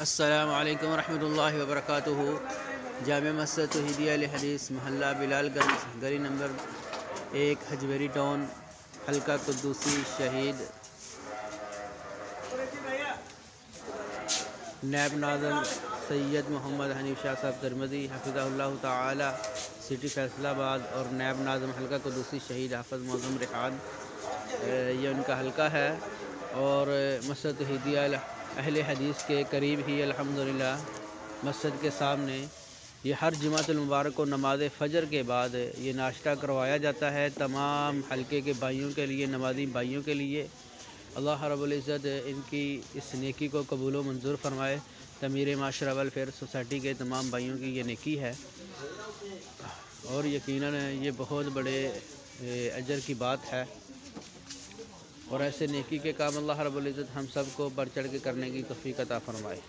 السلام علیکم ورحمۃ اللہ وبرکاتہ۔ جامع مسجد توحیدیہ اہل حدیث محلہ بلال گنج گلی نمبر 1 حجویری ٹاؤن حلقہ قدوسی شہید نیب ناظم سید محمد حنیف شاہ صاحب ترمذی حفظہ اللہ تعالی سٹی فیصل آباد اور نیب ناظم حلقہ قدوسی شہید حافظ معظم ریحان، یہ ان کا حلقہ ہے۔ اور مسجد توحیدیہ اہل حدیث کے قریب ہی الحمدللہ مسجد کے سامنے یہ ہر جمعۃ المبارک کو نماز فجر کے بعد یہ ناشتہ کروایا جاتا ہے تمام حلقے کے بھائیوں کے لیے، نمازی بھائیوں کے لیے۔ اللہ رب العزت ان کی اس نیکی کو قبول و منظور فرمائے۔ تعمیر معاشرہ ویلفیئر سوسائٹی کے تمام بھائیوں کی یہ نیکی ہے اور یقیناً یہ بہت بڑے اجر کی بات ہے، اور ایسے نیکی کے کام اللہ رب العزت ہم سب کو بڑھ چڑھ کے کرنے کی توفیق عطا فرمائے۔